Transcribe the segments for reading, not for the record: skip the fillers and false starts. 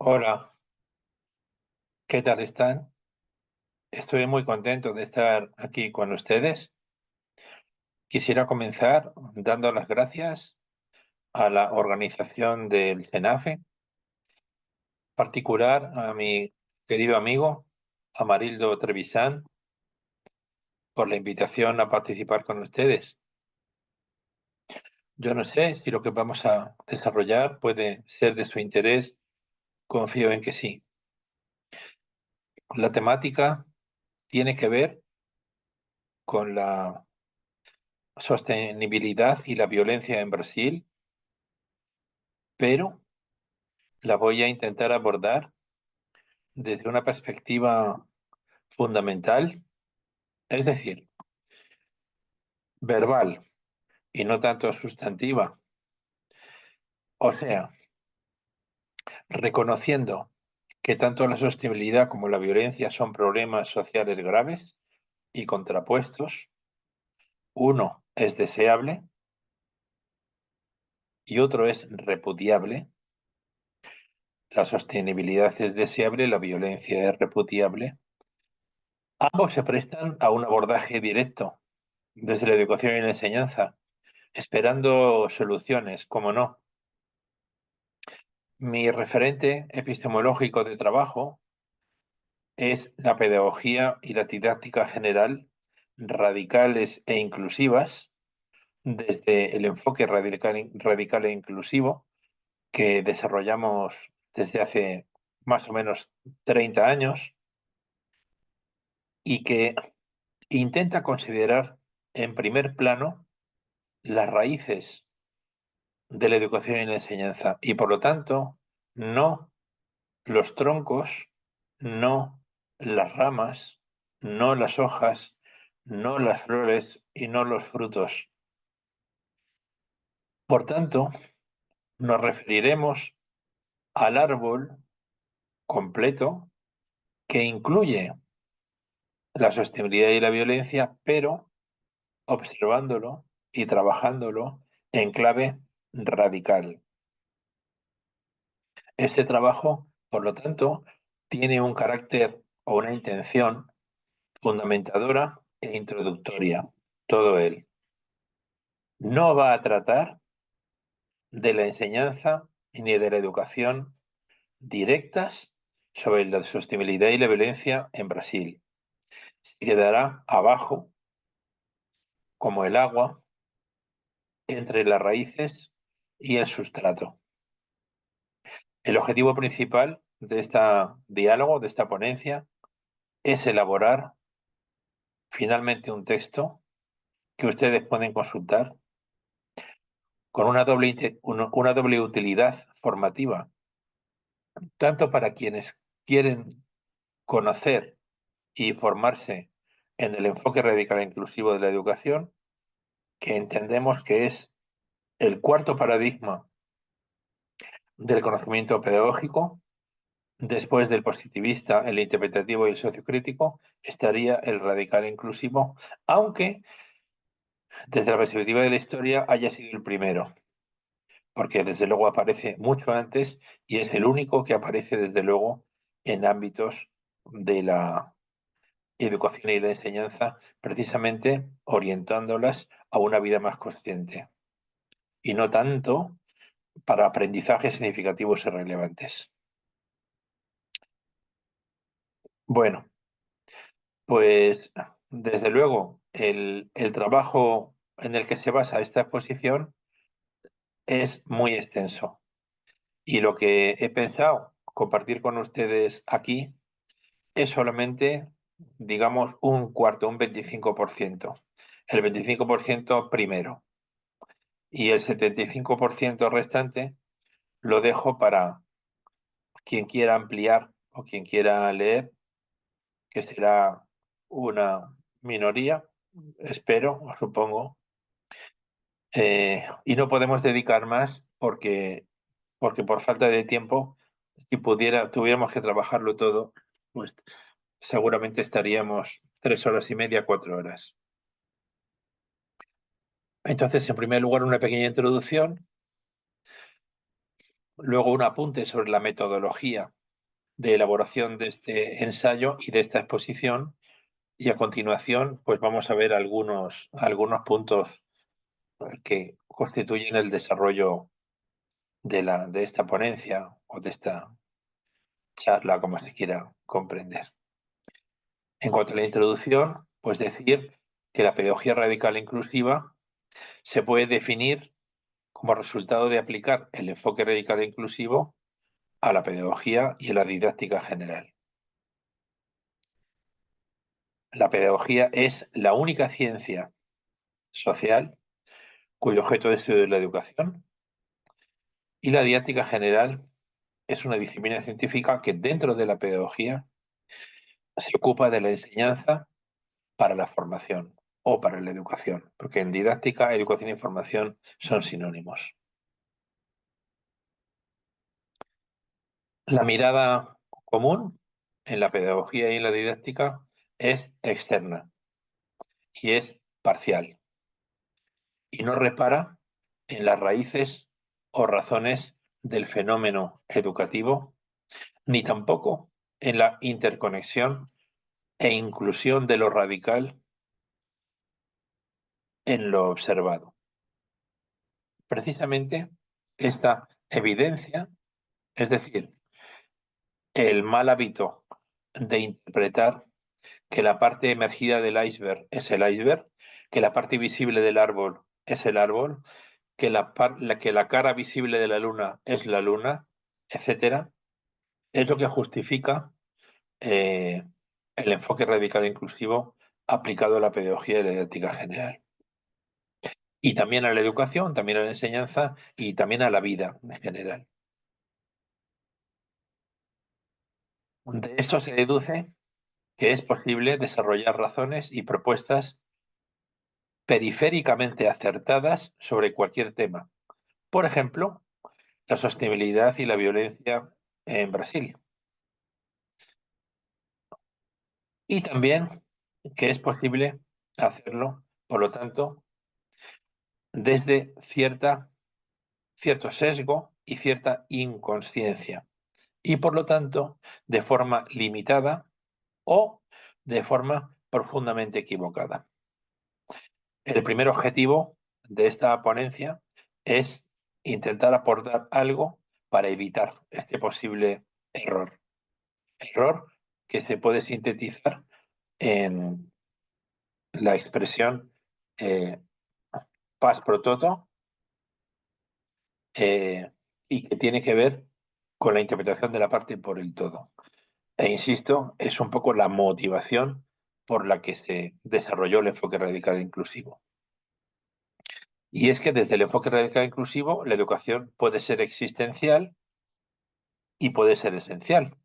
Hola, ¿qué tal están? Estoy muy contento de estar aquí con ustedes. Quisiera comenzar dando las gracias a la organización del CENAFE, en particular a mi querido amigo Amarildo Trevisán, por la invitación a participar con ustedes. Yo no sé si lo que vamos a desarrollar puede ser de su interés. Confío en que sí. La temática tiene que ver con la sostenibilidad y la violencia en Brasil, pero la voy a intentar abordar desde una perspectiva fundamental, es decir, verbal y no tanto sustantiva. O sea, reconociendo que tanto la sostenibilidad como la violencia son problemas sociales graves y contrapuestos. Uno es deseable y otro es repudiable. La sostenibilidad es deseable, la violencia es repudiable. Ambos se prestan a un abordaje directo desde la educación y la enseñanza, esperando soluciones, como no. Mi referente epistemológico de trabajo es la pedagogía y la didáctica general radicales e inclusivas, desde el enfoque radical e inclusivo que desarrollamos desde hace más o menos 30 años y que intenta considerar en primer plano las raíces de la educación y la enseñanza y por lo tanto no los troncos, no las ramas, no las hojas, no las flores y no los frutos. Por tanto, nos referiremos al árbol completo que incluye la sostenibilidad y la violencia, pero observándolo y trabajándolo en clave radical. Este trabajo, por lo tanto, tiene un carácter o una intención fundamentadora e introductoria, todo él. No va a tratar de la enseñanza ni de la educación directas sobre la sostenibilidad y la violencia en Brasil. Se quedará abajo, como el agua, entre las raíces y el sustrato. El objetivo principal de este diálogo, de esta ponencia, es elaborar finalmente un texto que ustedes pueden consultar con una doble utilidad formativa, tanto para quienes quieren conocer y formarse en el enfoque radical e inclusivo de la educación, que entendemos que es el cuarto paradigma del conocimiento pedagógico. Después del positivista, el interpretativo y el sociocrítico, estaría el radical e inclusivo, aunque desde la perspectiva de la historia haya sido el primero, porque desde luego aparece mucho antes y es el único que aparece desde luego en ámbitos de la educación y la enseñanza, precisamente orientándolas a una vida más consciente y no tanto para aprendizajes significativos y relevantes. Bueno, pues desde luego el trabajo en el que se basa esta exposición es muy extenso y lo que he pensado compartir con ustedes aquí es solamente, digamos, un cuarto, un 25%. El 25% primero y el 75% restante lo dejo para quien quiera ampliar o quien quiera leer, que será una minoría, espero, supongo, y no podemos dedicar más porque por falta de tiempo, si tuviéramos que trabajarlo todo, pues seguramente estaríamos 3 horas y media, 4 horas. Entonces, en primer lugar, una pequeña introducción luego un apunte sobre la metodología de elaboración de este ensayo y de esta exposición, y a continuación pues vamos a ver algunos puntos que constituyen el desarrollo de esta ponencia o de esta charla, como se quiera comprender. En cuanto a la introducción, pues decir que la pedagogía radical e inclusiva se puede definir como resultado de aplicar el enfoque radical e inclusivo a la pedagogía y a la didáctica general. La pedagogía es la única ciencia social cuyo objeto de estudio es la educación, y la didáctica general es una disciplina científica que dentro de la pedagogía se ocupa de la enseñanza para la formación o para la educación, porque en didáctica, educación e información son sinónimos. La mirada común en la pedagogía y en la didáctica es externa y es parcial, y no repara en las raíces o razones del fenómeno educativo, ni tampoco en la interconexión e inclusión de lo radical en lo observado. Precisamente esta evidencia, es decir, el mal hábito de interpretar que la parte emergida del iceberg es el iceberg, que la parte visible del árbol es el árbol, que la cara visible de la luna es la luna, etcétera, es lo que justifica eh, el enfoque radical e inclusivo aplicado a la pedagogía y la didáctica general. Y también a la educación, también a la enseñanza y también a la vida en general. De esto se deduce que es posible desarrollar razones y propuestas periféricamente acertadas sobre cualquier tema. Por ejemplo, la sostenibilidad y la violencia en Brasil. Y también que es posible hacerlo, por lo tanto, desde cierto sesgo y cierta inconsciencia. Y por lo tanto, de forma limitada o de forma profundamente equivocada. El primer objetivo de esta ponencia es intentar aportar algo para evitar este posible error. Error que se puede sintetizar en la expresión pars pro toto, y que tiene que ver con la interpretación de la parte por el todo. E insisto, es un poco la motivación por la que se desarrolló el enfoque radical inclusivo. Y es que desde el enfoque radical inclusivo, la educación puede ser existencial y puede ser esencial.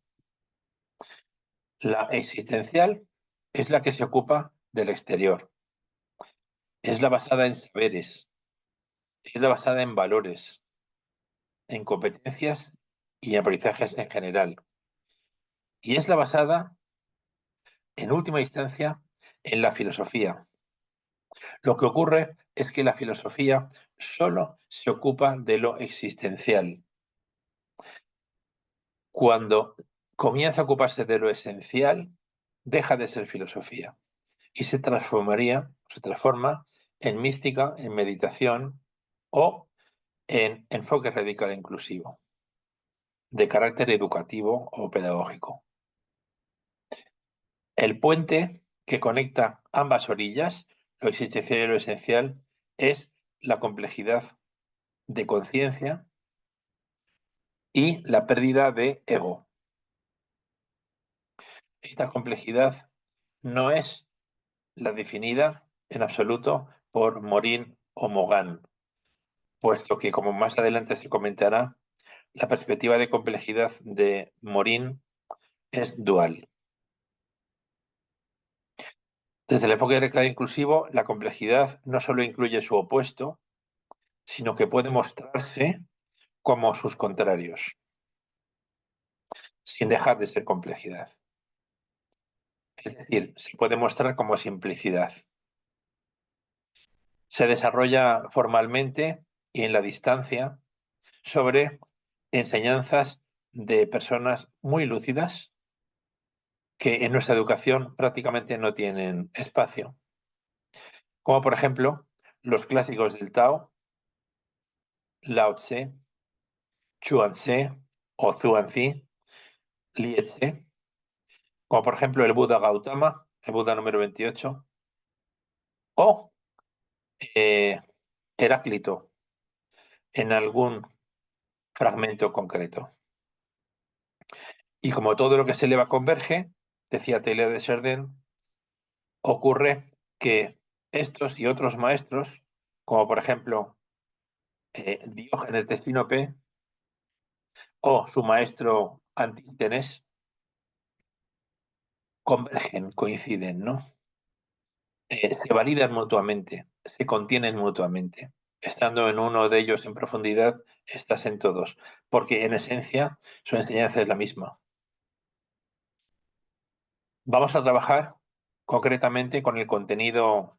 La existencial es la que se ocupa del exterior, es la basada en saberes, es la basada en valores, en competencias y aprendizajes en general. Y es la basada, en última instancia, en la filosofía. Lo que ocurre es que la filosofía solo se ocupa de lo existencial. Cuando comienza a ocuparse de lo esencial, deja de ser filosofía y se transforma en mística, en meditación o en enfoque radical inclusivo, de carácter educativo o pedagógico. El puente que conecta ambas orillas, lo existencial y lo esencial, es la complejidad de conciencia y la pérdida de ego. Esta complejidad no es la definida en absoluto por Morin o Mogan, puesto que, como más adelante se comentará, la perspectiva de complejidad de Morin es dual. Desde el enfoque de recado inclusivo, la complejidad no solo incluye su opuesto, sino que puede mostrarse como sus contrarios, sin dejar de ser complejidad. Es decir, se puede mostrar como simplicidad. Se desarrolla formalmente y en la distancia sobre enseñanzas de personas muy lúcidas que en nuestra educación prácticamente no tienen espacio, como por ejemplo los clásicos del Tao, Lao Tse, Chuan Tse o Zhuangzi, Li Tse, como por ejemplo el Buda Gautama, el Buda número 28, o eh, Heráclito en algún fragmento concreto. Y como todo lo que se eleva converge, decía Taylor de Chardin, ocurre que estos y otros maestros, como por ejemplo Diógenes de Sinope o su maestro Antístenes, convergen, coinciden, ¿no? Se validan mutuamente, se contienen mutuamente. Estando en uno de ellos en profundidad, estás en todos, porque en esencia su enseñanza es la misma. Vamos a trabajar concretamente con el contenido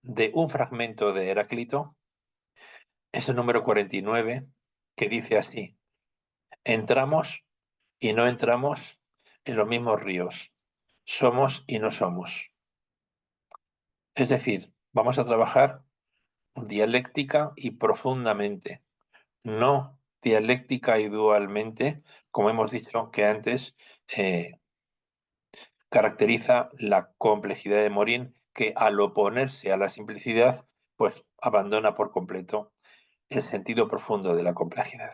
de un fragmento de Heráclito, es el número 49, que dice así: entramos y no entramos en los mismos ríos, somos y no somos. Es decir, vamos a trabajar dialéctica y profundamente, no dialéctica y dualmente, como hemos dicho que antes caracteriza la complejidad de Morin, que al oponerse a la simplicidad, pues abandona por completo el sentido profundo de la complejidad.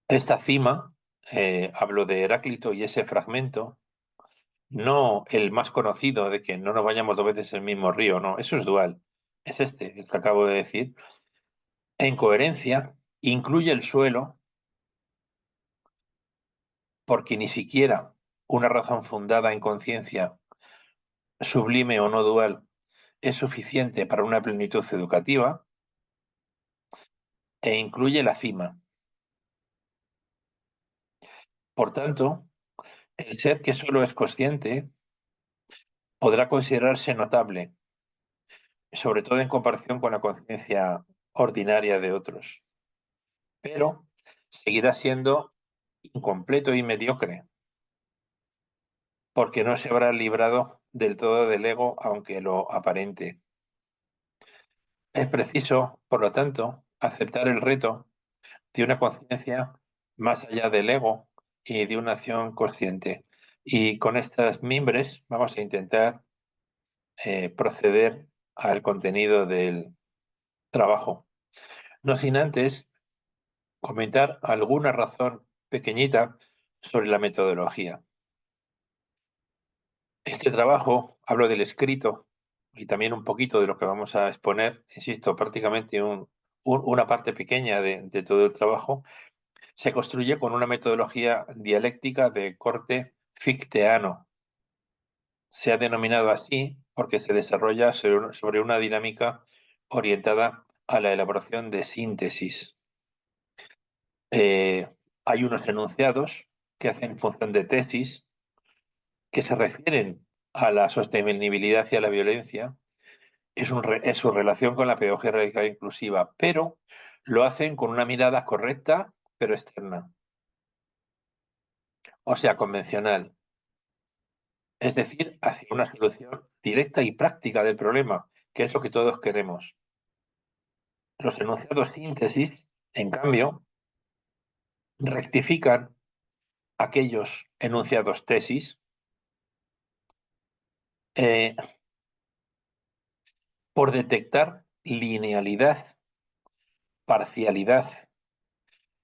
Esta cima, hablo de Heráclito y ese fragmento, no el más conocido de que no nos vayamos dos veces el mismo río, no, eso es dual. Es este, el que acabo de decir. En coherencia, incluye el suelo porque ni siquiera una razón fundada en conciencia, sublime o no dual, es suficiente para una plenitud educativa, e incluye la cima. Por tanto, el ser que solo es consciente podrá considerarse notable, sobre todo en comparación con la conciencia ordinaria de otros, pero seguirá siendo incompleto y mediocre, porque no se habrá librado del todo del ego, aunque lo aparente. Es preciso, por lo tanto, aceptar el reto de una conciencia más allá del ego y de una acción consciente. Y con estas mimbres vamos a intentar proceder al contenido del trabajo. No sin antes comentar alguna razón pequeñita sobre la metodología. Este trabajo, hablo del escrito y también un poquito de lo que vamos a exponer, insisto, prácticamente una parte pequeña de todo el trabajo, se construye con una metodología dialéctica de corte fichteano. Se ha denominado así porque se desarrolla sobre una dinámica orientada a la elaboración de síntesis. Eh, Hay unos enunciados que hacen función de tesis, que se refieren a la sostenibilidad y a la violencia, es su relación con la pedagogía radical inclusiva, pero lo hacen con una mirada correcta, pero externa, o sea, convencional. Es decir, hacia una solución directa y práctica del problema, que es lo que todos queremos. Los enunciados síntesis, en cambio, rectifican aquellos enunciados tesis eh, por detectar linealidad, parcialidad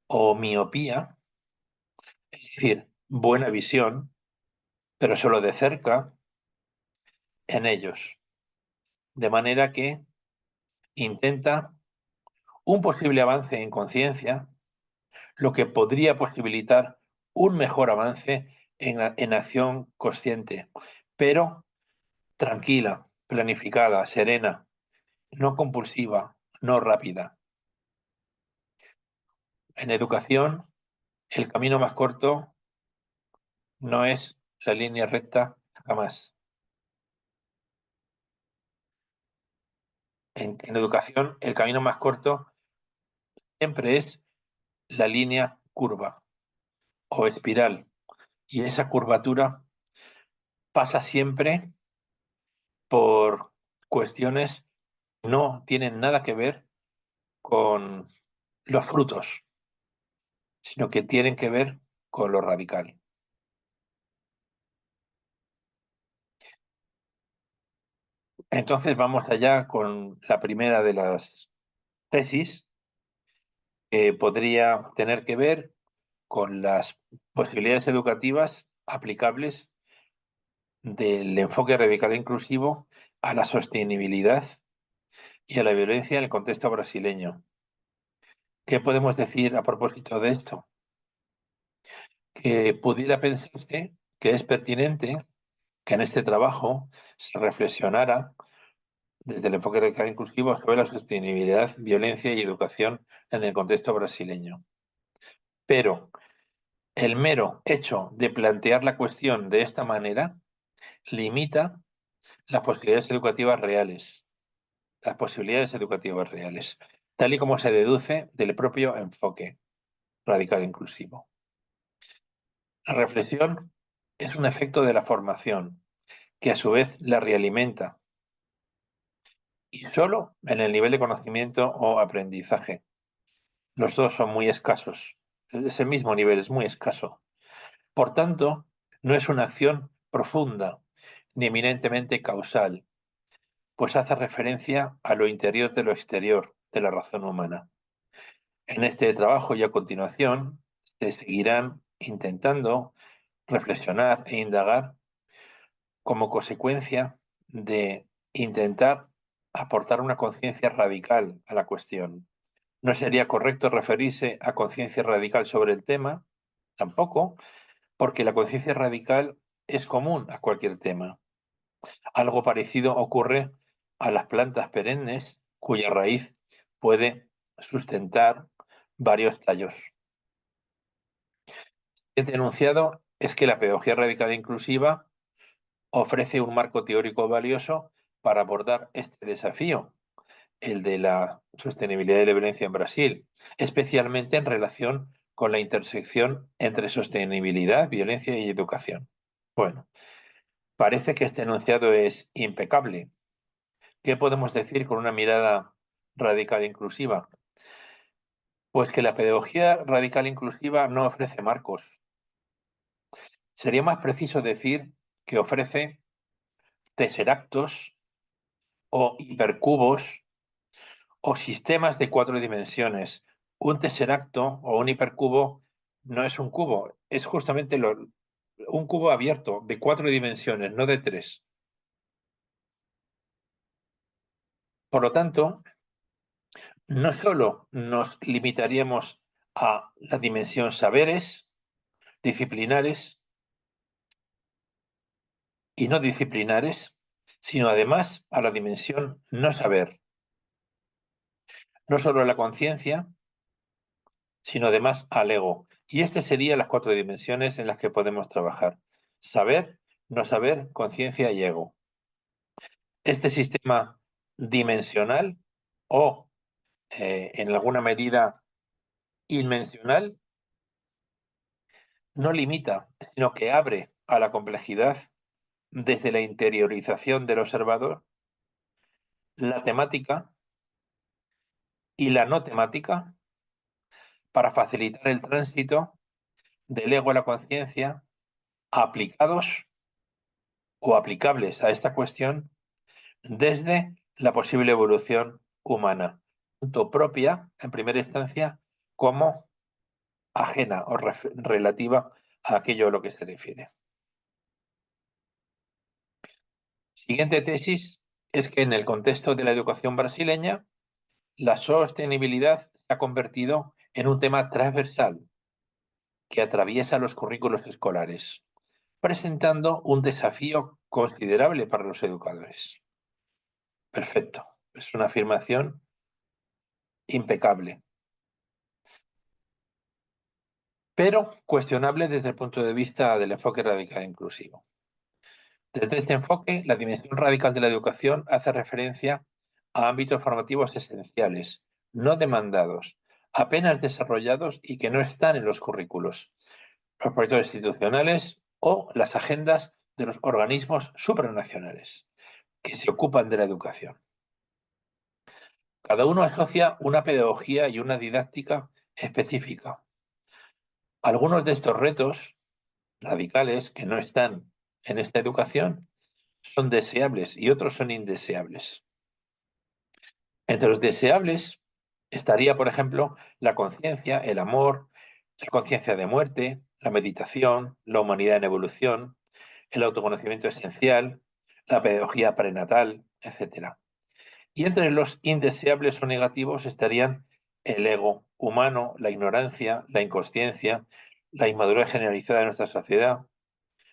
o miopía, es decir, buena visión, pero solo de cerca, en ellos. De manera que intenta un posible avance en conciencia, lo que podría posibilitar un mejor avance en acción consciente, pero tranquila, planificada, serena, no compulsiva, no rápida. En educación, el camino más corto no es la línea recta jamás. En educación, el camino más corto siempre es la línea curva o espiral. Y esa curvatura pasa siempre por cuestiones que no tienen nada que ver con los frutos, sino que tienen que ver con lo radical. Entonces vamos allá con la primera de las tesis, que podría tener que ver con las posibilidades educativas aplicables del enfoque radical e inclusivo a la sostenibilidad y a la violencia en el contexto brasileño. ¿Qué podemos decir a propósito de esto? Que pudiera pensarse que es pertinente que en este trabajo se reflexionara desde el enfoque radical e inclusivo sobre la sostenibilidad, violencia y educación en el contexto brasileño. Pero el mero hecho de plantear la cuestión de esta manera limita las posibilidades educativas reales, tal y como se deduce del propio enfoque radical inclusivo. La reflexión es un efecto de la formación, que a su vez la realimenta, y solo en el nivel de conocimiento o aprendizaje. Los dos son muy escasos. Ese mismo nivel es muy escaso. Por tanto, no es una acción profunda ni eminentemente causal, pues hace referencia a lo interior de lo exterior de la razón humana. En este trabajo y a continuación se seguirán intentando reflexionar e indagar como consecuencia de intentar aportar una conciencia radical a la cuestión. No sería correcto referirse a conciencia radical sobre el tema, tampoco, porque la conciencia radical es común a cualquier tema. Algo parecido ocurre a las plantas perennes, cuya raíz puede sustentar varios tallos. El enunciado es que la pedagogía radical e inclusiva ofrece un marco teórico valioso para abordar este desafío, el de la sostenibilidad y la violencia en Brasil, especialmente en relación con la intersección entre sostenibilidad, violencia y educación. Bueno, parece que este enunciado es impecable. ¿Qué podemos decir con una mirada radical e inclusiva? Pues que la pedagogía radical e inclusiva no ofrece marcos. Sería más preciso decir que ofrece tesseractos o hipercubos o sistemas de 4 dimensiones. Un tesseracto o un hipercubo no es un cubo, es justamente un cubo abierto de 4 dimensiones, no de 3. Por lo tanto, no solo nos limitaríamos a la dimensión saberes, disciplinares y no disciplinares, sino además a la dimensión no saber, no solo a la conciencia, sino además al ego. Y estas serían las 4 dimensiones en las que podemos trabajar. Saber, no saber, conciencia y ego. Este sistema dimensional o, en alguna medida, inmensional, no limita, sino que abre a la complejidad desde la interiorización del observador, la temática y la no temática para facilitar el tránsito del ego a la conciencia aplicados o aplicables a esta cuestión desde la posible evolución humana, tanto propia, en primera instancia, como ajena o relativa a aquello a lo que se refiere. Siguiente tesis es que en el contexto de la educación brasileña, la sostenibilidad se ha convertido en un tema transversal que atraviesa los currículos escolares, presentando un desafío considerable para los educadores. Perfecto, es una afirmación impecable, pero cuestionable desde el punto de vista del enfoque radical inclusivo. Desde este enfoque, la dimensión radical de la educación hace referencia a ámbitos formativos esenciales, no demandados, apenas desarrollados y que no están en los currículos, los proyectos institucionales o las agendas de los organismos supranacionales que se ocupan de la educación. Cada uno asocia una pedagogía y una didáctica específica. Algunos de estos retos radicales que no están en esta educación son deseables y otros son indeseables. Entre los deseables estaría, por ejemplo, la conciencia, el amor, la conciencia de muerte, la meditación, la humanidad en evolución, el autoconocimiento esencial, la pedagogía prenatal, etc. Y entre los indeseables o negativos estarían el ego humano, la ignorancia, la inconsciencia, la inmadurez generalizada de nuestra sociedad,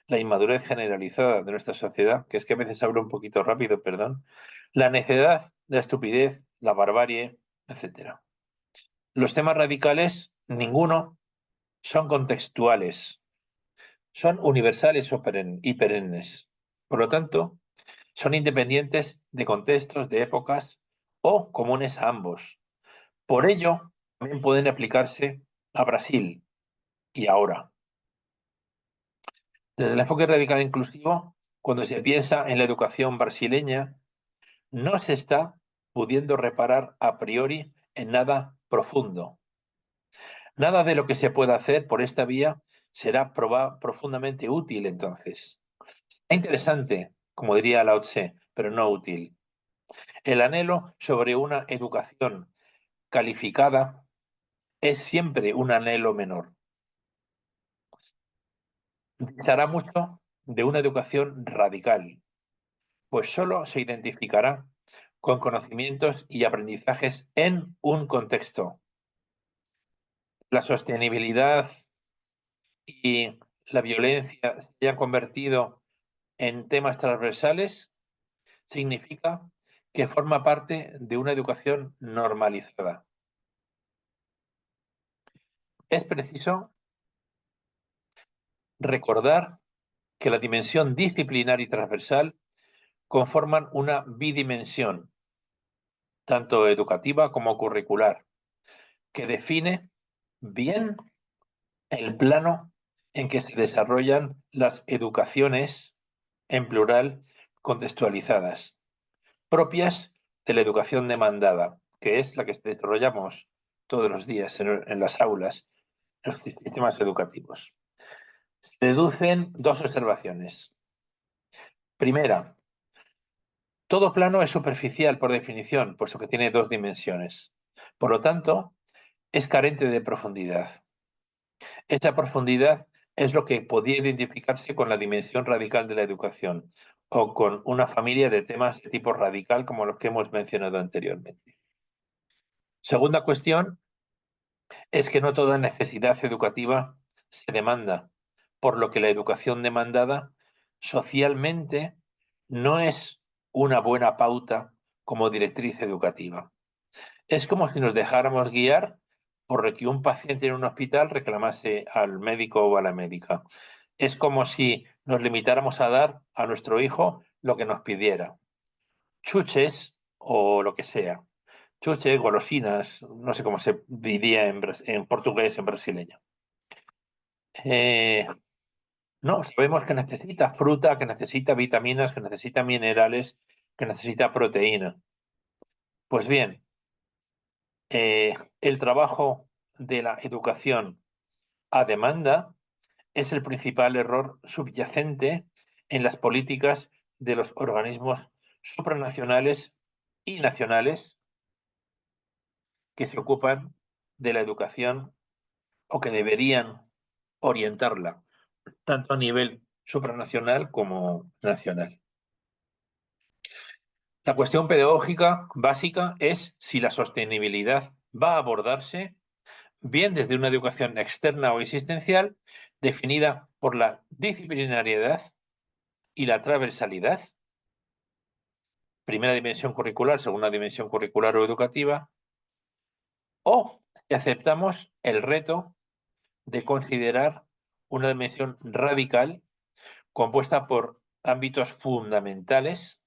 la inmadurez generalizada de nuestra sociedad, que es que a veces hablo un poquito rápido, perdón, la necedad, la estupidez, la barbarie, etc. Los temas radicales, ninguno, son contextuales, son universales y perennes. Por lo tanto, son independientes de contextos, de épocas o comunes a ambos. Por ello, también pueden aplicarse a Brasil y ahora. Desde el enfoque radical inclusivo, cuando se piensa en la educación brasileña, no se está pudiendo reparar a priori en nada profundo. Nada de lo que se pueda hacer por esta vía será profundamente útil entonces. Es interesante, como diría Lao Tse, pero no útil. El anhelo sobre una educación calificada es siempre un anhelo menor. Se hará mucho de una educación radical, pues solo se identificará con conocimientos y aprendizajes en un contexto. La sostenibilidad y la violencia se hayan convertido en temas transversales significa que forma parte de una educación normalizada. Es preciso recordar que la dimensión disciplinar y transversal conforman una bidimensión, tanto educativa como curricular, que define bien el plano en que se desarrollan las educaciones, en plural, contextualizadas, propias de la educación demandada, que es la que desarrollamos todos los días en las aulas, en los sistemas educativos. Se deducen dos observaciones. Primera, todo plano es superficial por definición, puesto que tiene dos dimensiones. Por lo tanto, es carente de profundidad. Esa profundidad es lo que podía identificarse con la dimensión radical de la educación o con una familia de temas de tipo radical como los que hemos mencionado anteriormente. Segunda cuestión es que no toda necesidad educativa se demanda, por lo que la educación demandada socialmente no es una buena pauta como directriz educativa. Es como si nos dejáramos guiar por lo que un paciente en un hospital reclamase al médico o a la médica. Es como si nos limitáramos a dar a nuestro hijo lo que nos pidiera. Chuches o lo que sea. Chuches, golosinas, no sé cómo se diría en portugués, en brasileño. Eh, no, sabemos que necesita fruta, que necesita vitaminas, que necesita minerales, que necesita proteína. Pues bien, el trabajo de la educación a demanda es el principal error subyacente en las políticas de los organismos supranacionales y nacionales que se ocupan de la educación o que deberían orientarla, tanto a nivel supranacional como nacional. La cuestión pedagógica básica es si la sostenibilidad va a abordarse bien desde una educación externa o existencial definida por la disciplinariedad y la transversalidad, primera dimensión curricular, segunda dimensión curricular o educativa, o si aceptamos el reto de considerar una dimensión radical compuesta por ámbitos fundamentales,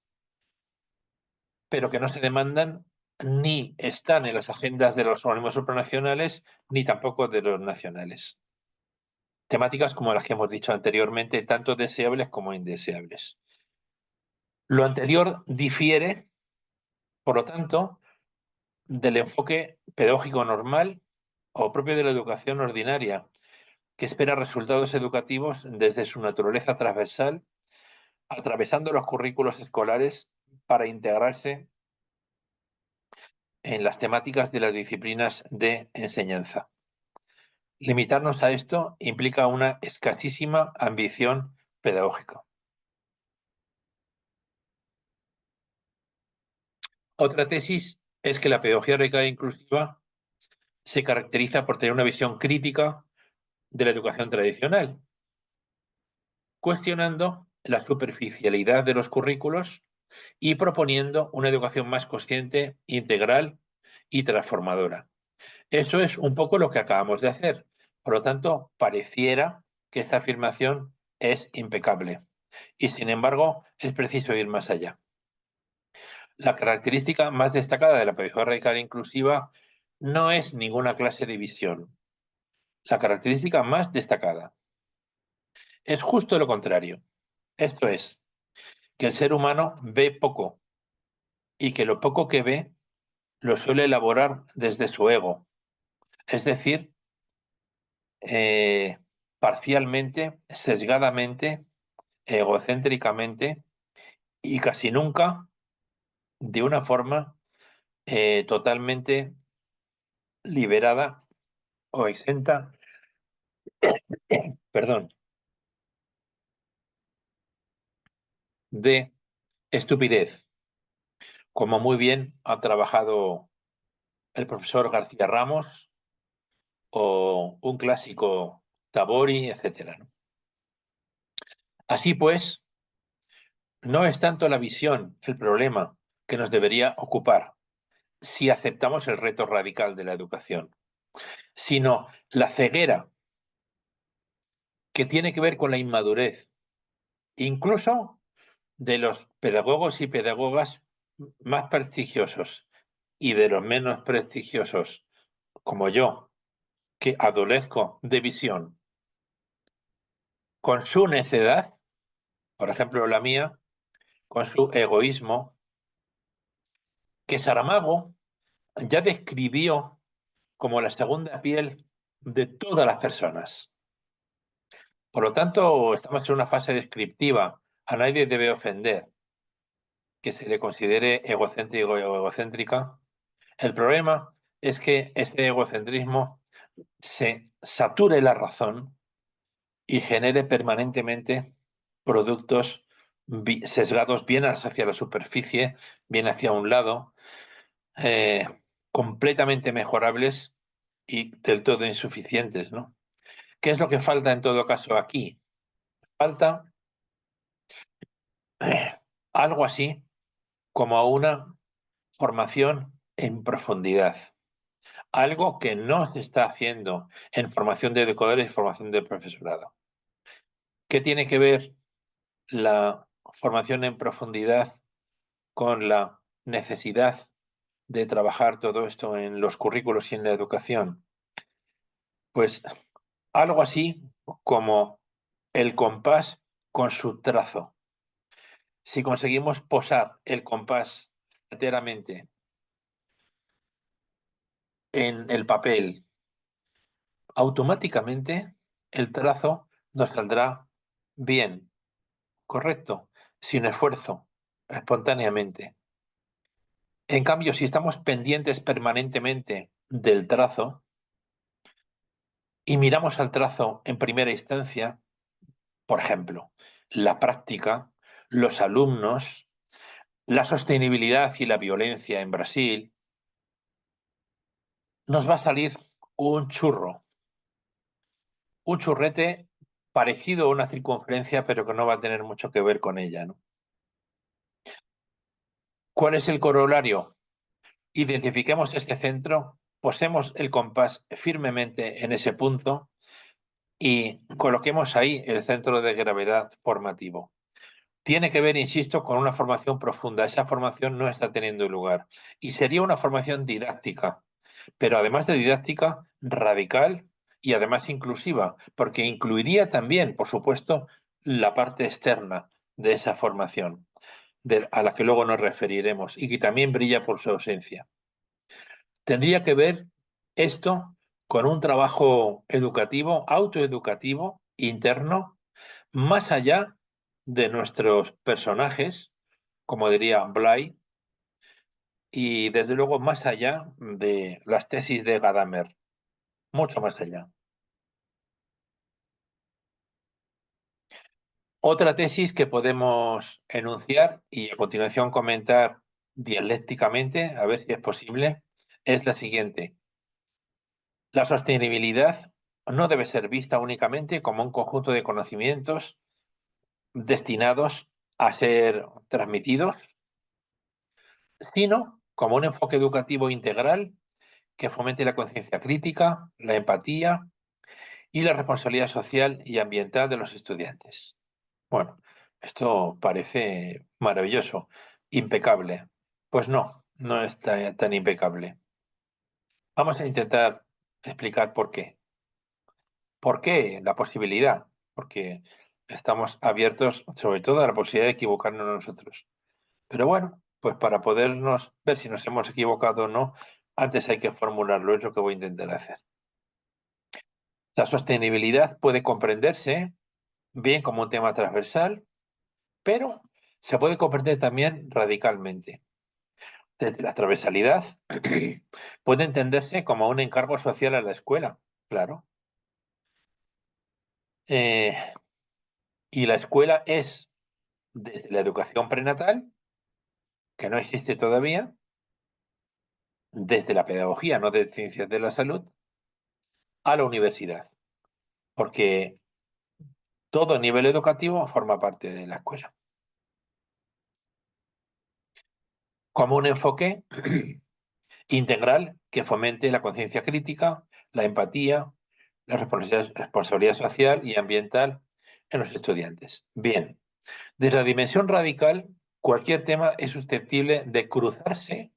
pero que no se demandan ni están en las agendas de los organismos supranacionales, ni tampoco de los nacionales. Temáticas como las que hemos dicho anteriormente, tanto deseables como indeseables. Lo anterior difiere, por lo tanto, del enfoque pedagógico normal o propio de la educación ordinaria, que espera resultados educativos desde su naturaleza transversal, atravesando los currículos escolares para integrarse en las temáticas de las disciplinas de enseñanza. Limitarnos a esto implica una escasísima ambición pedagógica. Otra tesis es que la pedagogía radical e inclusiva se caracteriza por tener una visión crítica de la educación tradicional, cuestionando la superficialidad de los currículos y proponiendo una educación más consciente, integral y transformadora. Eso es un poco lo que acabamos de hacer. Por lo tanto, pareciera que esta afirmación es impecable. Y sin embargo, es preciso ir más allá. La característica más destacada de la pedagogía radical e inclusiva no es ninguna clase de visión. La característica más destacada es justo lo contrario. Esto es, que el ser humano ve poco y que lo poco que ve lo suele elaborar desde su ego, es decir, parcialmente, sesgadamente, egocéntricamente y casi nunca de una forma totalmente liberada o exenta, perdón, de estupidez, como muy bien ha trabajado el profesor García Ramos o un clásico Tabori, etcétera, ¿no? Así pues, no es tanto la visión el problema que nos debería ocupar si aceptamos el reto radical de la educación, sino la ceguera que tiene que ver con la inmadurez, incluso de los pedagogos y pedagogas más prestigiosos y de los menos prestigiosos, como yo, que adolezco de visión, con su necedad, por ejemplo la mía, con su egoísmo, que Saramago ya describió como la segunda piel de todas las personas. Por lo tanto, estamos en una fase descriptiva. A nadie debe ofender que se le considere egocéntrico o egocéntrica. El problema es que este egocentrismo se sature la razón y genere permanentemente productos sesgados bien hacia la superficie, bien hacia un lado, eh, completamente mejorables y del todo insuficientes, ¿no? ¿Qué es lo que falta en todo caso aquí? Falta algo así como una formación en profundidad, algo que no se está haciendo en formación de educadores y formación de profesorado. ¿Qué tiene que ver la formación en profundidad con la necesidad de trabajar todo esto en los currículos y en la educación? Pues algo así como el compás con su trazo. Si conseguimos posar el compás enteramente en el papel, automáticamente el trazo nos saldrá bien, correcto, sin esfuerzo, espontáneamente. En cambio, si estamos pendientes permanentemente del trazo y miramos al trazo en primera instancia, por ejemplo, la práctica, los alumnos, la sostenibilidad y la violencia en Brasil, nos va a salir un churro, un churrete parecido a una circunferencia, pero que no va a tener mucho que ver con ella, ¿no? ¿Cuál es el corolario? Identifiquemos este centro, posemos el compás firmemente en ese punto y coloquemos ahí el centro de gravedad formativo. tiene que ver, insisto, con una formación profunda. Esa formación no está teniendo lugar. Y sería una formación didáctica, pero además de didáctica, radical y además inclusiva, porque incluiría también, por supuesto, la parte externa de esa formación, a la que luego nos referiremos y que también brilla por su ausencia. Tendría que ver esto con un trabajo educativo, autoeducativo, interno, más allá de nuestros personajes, como diría Bly, y desde luego más allá de las tesis de Gadamer, mucho más allá. Otra tesis que podemos enunciar y a continuación comentar dialécticamente, a ver si es posible, es la siguiente. La sostenibilidad no debe ser vista únicamente como un conjunto de conocimientos destinados a ser transmitidos, sino como un enfoque educativo integral que fomente la conciencia crítica, la empatía y la responsabilidad social y ambiental de los estudiantes. Bueno, esto parece maravilloso, impecable. Pues no, no es tan impecable. Vamos a intentar explicar por qué. ¿Por qué la posibilidad? Porque estamos abiertos sobre todo a la posibilidad de equivocarnos nosotros. Pero bueno, pues para podernos ver si nos hemos equivocado o no, antes hay que formularlo, es lo que voy a intentar hacer. La sostenibilidad puede comprenderse bien como un tema transversal, pero se puede comprender también radicalmente. Desde la transversalidad puede entenderse como un encargo social a la escuela, claro. Eh, y la escuela es desde la educación prenatal, que no existe todavía, desde la pedagogía, no de ciencias de la salud, a la universidad, porque todo nivel educativo forma parte de la escuela. Como un enfoque integral que fomente la conciencia crítica, la empatía, la responsabilidad social y ambiental en los estudiantes. Bien, desde la dimensión radical, cualquier tema es susceptible de cruzarse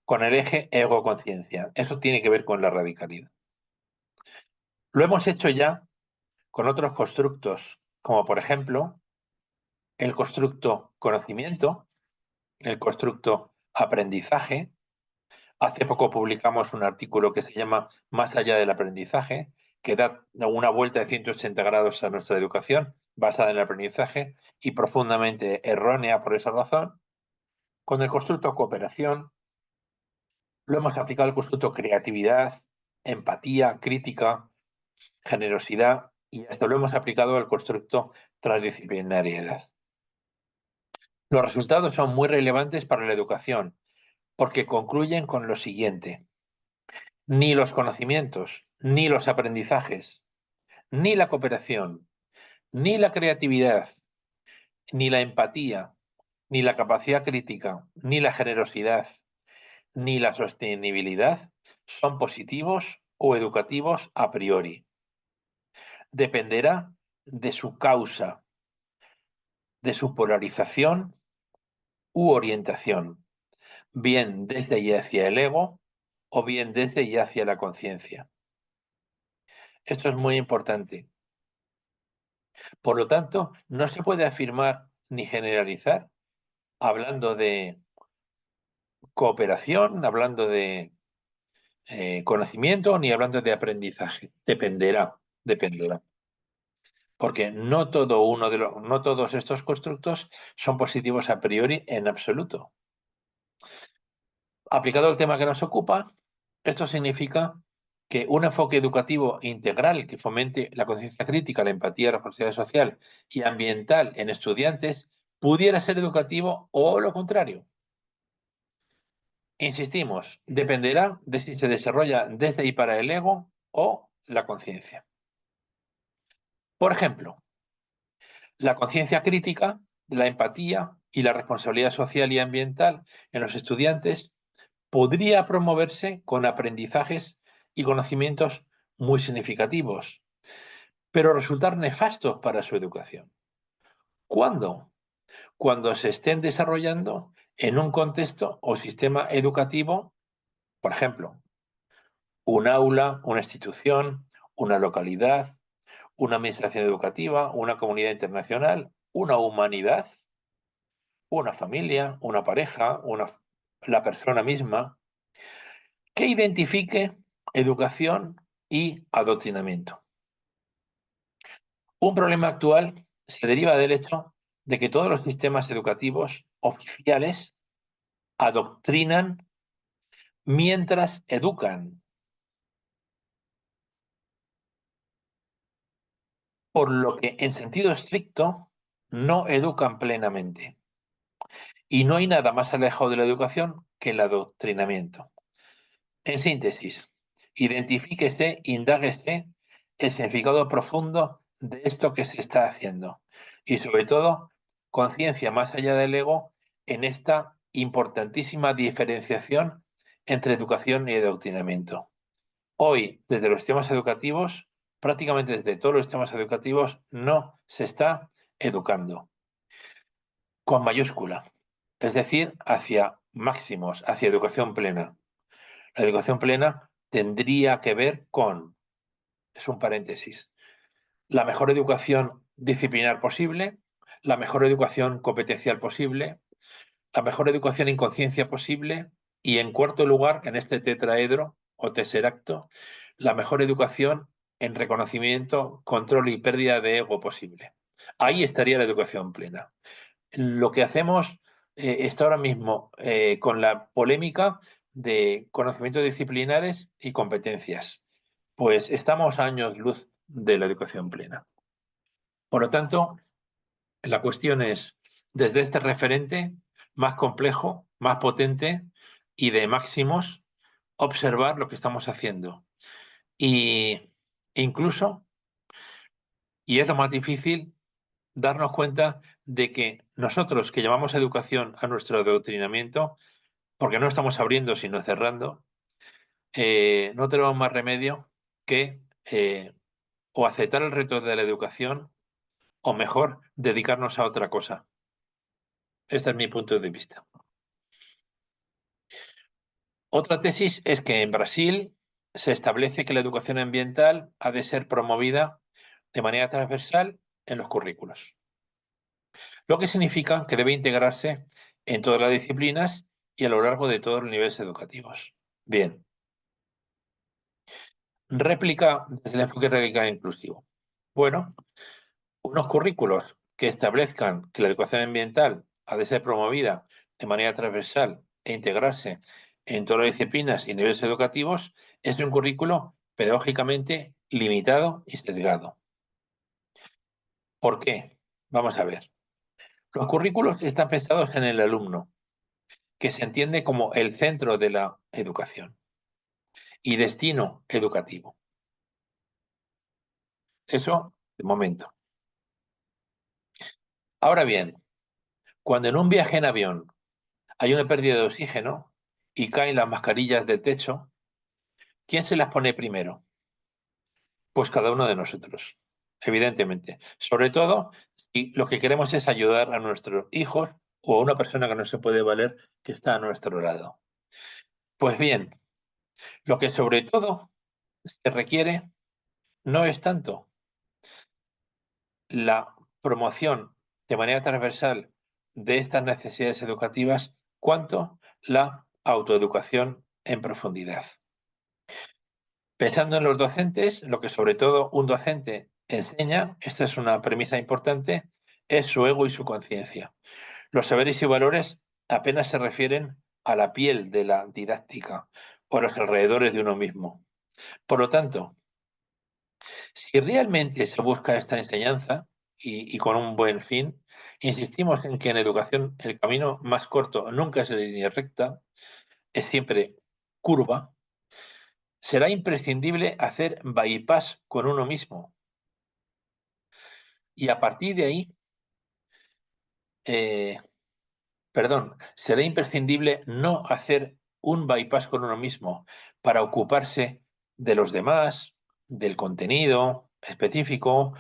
con el eje ego-conciencia. Eso tiene que ver con la radicalidad. Lo hemos hecho ya con otros constructos, como por ejemplo el constructo conocimiento, el constructo aprendizaje. Hace poco publicamos un artículo que se llama Más allá del aprendizaje, que da una vuelta de 180 grados a nuestra educación basada en el aprendizaje y profundamente errónea por esa razón. Con el constructo cooperación lo hemos aplicado al constructo creatividad, empatía, crítica, generosidad y esto lo hemos aplicado al constructo transdisciplinariedad. Los resultados son muy relevantes para la educación porque concluyen con lo siguiente. Ni los conocimientos, ni los aprendizajes, ni la cooperación, ni la creatividad, ni la empatía, ni la capacidad crítica, ni la generosidad, ni la sostenibilidad son positivos o educativos a priori. Dependerá de su causa, de su polarización u orientación, bien desde y hacia el ego o bien desde y hacia la conciencia. Esto es muy importante. Por lo tanto, no se puede afirmar ni generalizar hablando de cooperación, hablando de conocimiento, ni hablando de aprendizaje. Dependerá. Porque no todos estos constructos son positivos a priori en absoluto. Aplicado al tema que nos ocupa, esto significa que un enfoque educativo integral que fomente la conciencia crítica, la empatía, la responsabilidad social y ambiental en estudiantes pudiera ser educativo o lo contrario. Insistimos, dependerá de si se desarrolla desde y para el ego o la conciencia. Por ejemplo, la conciencia crítica, la empatía y la responsabilidad social y ambiental en los estudiantes podría promoverse con aprendizajes y conocimientos muy significativos, pero resultar nefastos para su educación. ¿Cuándo? cuando se estén desarrollando en un contexto o sistema educativo, por ejemplo, un aula, una institución, una localidad, una administración educativa, una comunidad internacional, una humanidad, una familia, una pareja, la persona misma, que identifique educación y adoctrinamiento. Un problema actual se deriva del hecho de que todos los sistemas educativos oficiales adoctrinan mientras educan, por lo que en sentido estricto no educan plenamente. Y no hay nada más alejado de la educación que el adoctrinamiento. En síntesis, identifíquese, indáguese el significado profundo de esto que se está haciendo y sobre todo conciencia más allá del ego en esta importantísima diferenciación entre educación y adoctrinamiento. Hoy, desde los sistemas educativos, prácticamente desde todos los sistemas educativos, no se está educando con mayúscula, es decir, hacia máximos, hacia educación plena. La educación plena tendría que ver con, es un paréntesis, la mejor educación disciplinar posible, la mejor educación competencial posible, la mejor educación en conciencia posible y, en cuarto lugar, en este tetraedro o tesseracto, la mejor educación en reconocimiento, control y pérdida de ego posible. Ahí estaría la educación plena. Lo que hacemos está ahora mismo con la polémica de conocimientos disciplinares y competencias. Pues estamos a años luz de la educación plena. Por lo tanto, la cuestión es, desde este referente más complejo, más potente y de máximos, observar lo que estamos haciendo. Y incluso, y es lo más difícil, darnos cuenta de que nosotros que llamamos educación a nuestro adoctrinamiento, porque no estamos abriendo sino cerrando, no tenemos más remedio que o aceptar el reto de la educación o mejor dedicarnos a otra cosa. Este es mi punto de vista. Otra tesis es que en Brasil se establece que la educación ambiental ha de ser promovida de manera transversal en los currículos, lo que significa que debe integrarse en todas las disciplinas y a lo largo de todos los niveles educativos. Bien, réplica desde el enfoque radical e inclusivo. Bueno, unos currículos que establezcan que la educación ambiental ha de ser promovida de manera transversal e integrarse en todas las disciplinas y niveles educativos es un currículo pedagógicamente limitado y sesgado. ¿Por qué? Vamos a ver. Los currículos están pensados en el alumno, que se entiende como el centro de la educación y destino educativo. Eso de momento. Ahora bien, cuando en un viaje en avión hay una pérdida de oxígeno y caen las mascarillas del techo, ¿quién se las pone primero? Pues cada uno de nosotros, evidentemente. Sobre todo si lo que queremos es ayudar a nuestros hijos o a una persona que no se puede valer que está a nuestro lado. Pues bien, lo que sobre todo se requiere no es tanto la promoción de manera transversal de estas necesidades educativas, cuanto la autoeducación en profundidad. Pensando en los docentes, lo que sobre todo un docente enseña, esta es una premisa importante, es su ego y su conciencia. Los saberes y valores apenas se refieren a la piel de la didáctica o a los alrededores de uno mismo. Por lo tanto, si realmente se busca esta enseñanza y con un buen fin, insistimos en que en educación el camino más corto nunca es de línea recta, es siempre curva, será imprescindible hacer bypass con uno mismo. Y a partir de ahí, eh, será imprescindible no hacer un bypass con uno mismo para ocuparse de los demás, del contenido específico,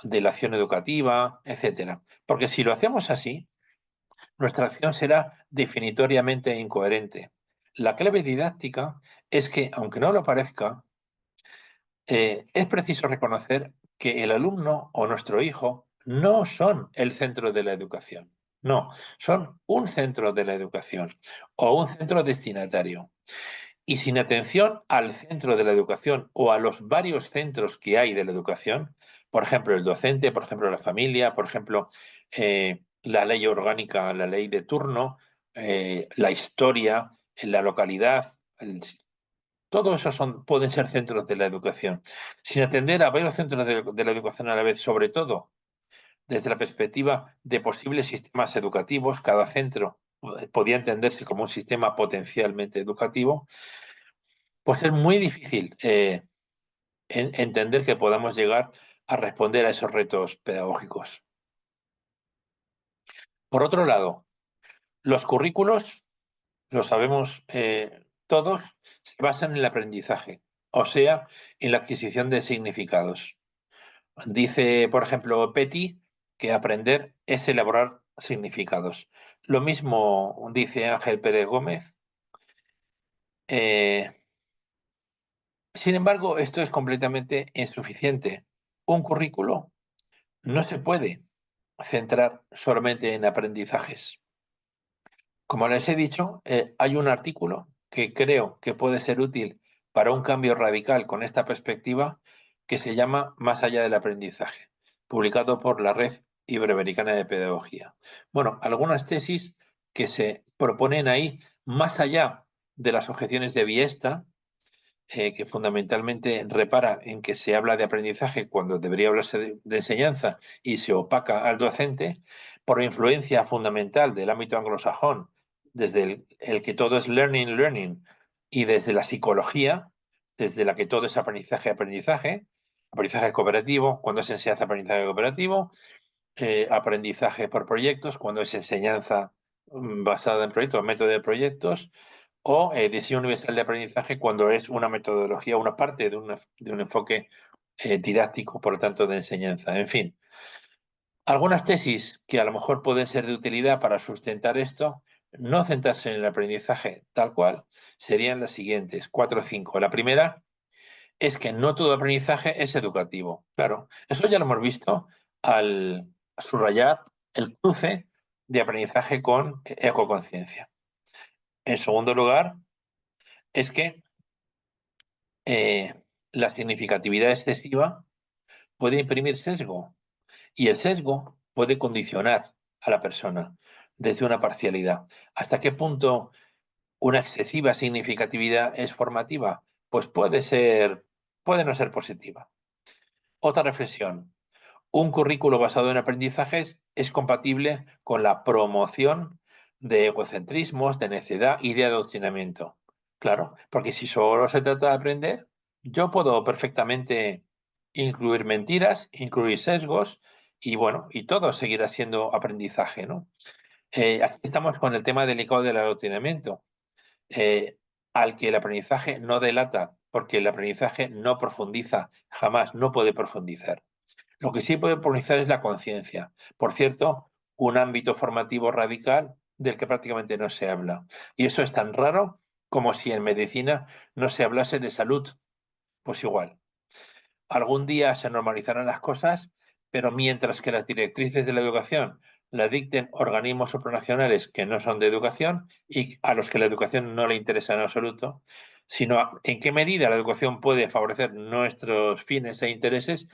de la acción educativa, etcétera. Porque si lo hacemos así, nuestra acción será definitoriamente incoherente. La clave didáctica es que, aunque no lo parezca, es preciso reconocer que el alumno o nuestro hijo no son el centro de la educación. No, son un centro de la educación o un centro destinatario. Y sin atención al centro de la educación o a los varios centros que hay de la educación, por ejemplo, el docente, por ejemplo, la familia, por ejemplo, la ley orgánica, la ley de turno, la historia, la localidad, todo eso pueden ser centros de la educación. Sin atender a varios centros de la educación a la vez, sobre todo desde la perspectiva de posibles sistemas educativos, cada centro podía entenderse como un sistema potencialmente educativo, pues es muy difícil entender que podamos llegar a responder a esos retos pedagógicos. Por otro lado, los currículos, lo sabemos todos, se basan en el aprendizaje, o sea, en la adquisición de significados. Dice, por ejemplo, Petty, que aprender es elaborar significados. Lo mismo dice Ángel Pérez Gómez. Eh, Sin embargo, esto es completamente insuficiente. Un currículo no se puede centrar solamente en aprendizajes. Como les he dicho, hay un artículo que creo que puede ser útil para un cambio radical con esta perspectiva que se llama Más allá del aprendizaje, publicado por la Red Iberoamericana de Pedagogía. Bueno, algunas tesis que se proponen ahí, más allá de las objeciones de Biesta, que fundamentalmente repara en que se habla de aprendizaje cuando debería hablarse de enseñanza y se opaca al docente, por influencia fundamental del ámbito anglosajón, desde el que todo es learning, learning, y desde la psicología, desde la que todo es aprendizaje, aprendizaje, aprendizaje cooperativo, cuando es enseñanza, aprendizaje cooperativo, aprendizaje por proyectos, cuando es enseñanza basada en proyectos, método de proyectos, o diseño universal de aprendizaje cuando es una metodología, una parte de un enfoque didáctico, por lo tanto, de enseñanza. En fin, algunas tesis que a lo mejor pueden ser de utilidad para sustentar esto, no centrarse en el aprendizaje tal cual, serían las siguientes, 4 o 5. La primera es que no todo aprendizaje es educativo. Claro, eso ya lo hemos visto al subrayar el cruce de aprendizaje con ecoconciencia. En segundo lugar, es que eh, la significatividad excesiva puede imprimir sesgo y el sesgo puede condicionar a la persona desde una parcialidad. ¿Hasta qué punto una excesiva significatividad es formativa? Pues puede no ser positiva. Otra reflexión. Un currículo basado en aprendizajes es compatible con la promoción de egocentrismos, de necedad y de adoctrinamiento. Claro, porque si solo se trata de aprender, yo puedo perfectamente incluir mentiras, incluir sesgos y bueno, y todo seguirá siendo aprendizaje, ¿no? Aquí estamos con el tema delicado del adoctrinamiento, eh, al que el aprendizaje no delata, porque el aprendizaje no profundiza, jamás, no puede profundizar. Lo que sí puede profundizar es la conciencia. Por cierto, un ámbito formativo radical del que prácticamente no se habla. Y eso es tan raro como si en medicina no se hablase de salud. Pues igual. Algún día se normalizarán las cosas, pero mientras que las directrices de la educación la dicten organismos supranacionales que no son de educación y a los que la educación no le interesa en absoluto, sino en qué medida la educación puede favorecer nuestros fines e intereses,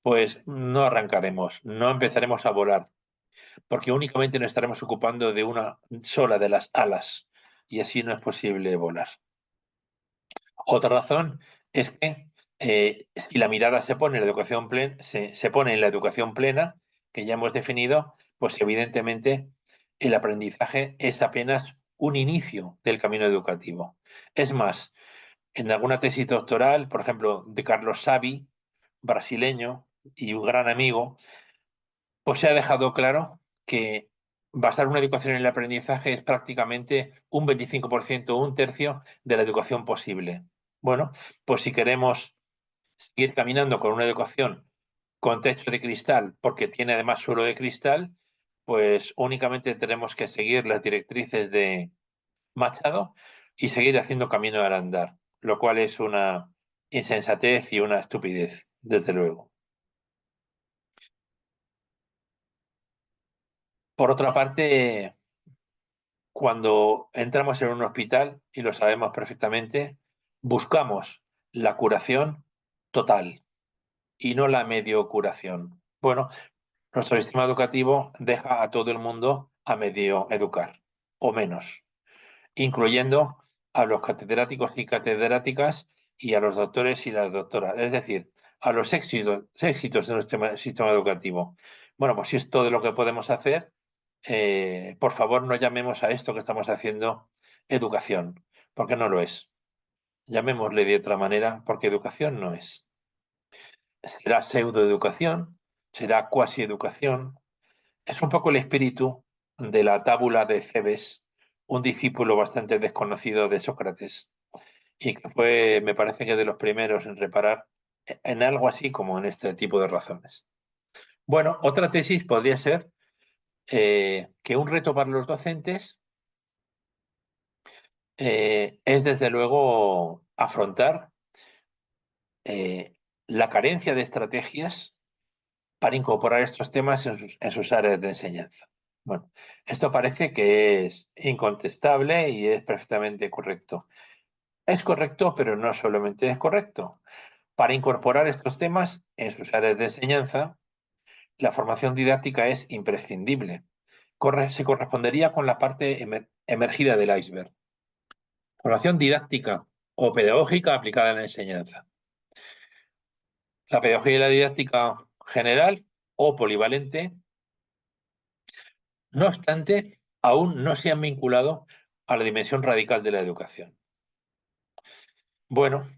pues no arrancaremos, no empezaremos a volar, porque únicamente nos estaremos ocupando de una sola de las alas y así no es posible volar. Otra razón es que si la mirada se pone en la educación se pone en la educación plena, que ya hemos definido, pues evidentemente el aprendizaje es apenas un inicio del camino educativo. Es más, en alguna tesis doctoral, por ejemplo, de Carlos Savi, brasileño y un gran amigo, pues se ha dejado claro que basar una educación en el aprendizaje es prácticamente un 25%, un tercio de la educación posible. Bueno, pues si queremos seguir caminando con una educación con techo de cristal, porque tiene además suelo de cristal, pues únicamente tenemos que seguir las directrices de Machado y seguir haciendo camino al andar, lo cual es una insensatez y una estupidez, desde luego. Por otra parte, cuando entramos en un hospital, y lo sabemos perfectamente, buscamos la curación total y no la medio curación. Bueno, nuestro sistema educativo deja a todo el mundo a medio educar, o menos, incluyendo a los catedráticos y catedráticas y a los doctores y las doctoras, es decir, a los éxitos de nuestro sistema educativo. Bueno, pues si es todo lo que podemos hacer, por favor no llamemos a esto que estamos haciendo educación, porque no lo es. Llamémosle de otra manera, porque educación no es. Será pseudoeducación, será cuasi educación. Es un poco el espíritu de la tábula de Cebes, un discípulo bastante desconocido de Sócrates, y que fue, me parece que de los primeros en reparar en algo así como en este tipo de razones. Bueno, otra tesis podría ser que un reto para los docentes es desde luego afrontar eh, la carencia de estrategias para incorporar estos temas en sus áreas de enseñanza. Bueno, esto parece que es incontestable y es perfectamente correcto. Es correcto, pero no solamente es correcto. Para incorporar estos temas en sus áreas de enseñanza, la formación didáctica es imprescindible. Se correspondería con la parte emergida del iceberg. Formación didáctica o pedagógica aplicada en la enseñanza. La pedagogía y la didáctica general o polivalente, no obstante, aún no se han vinculado a la dimensión radical de la educación. Bueno,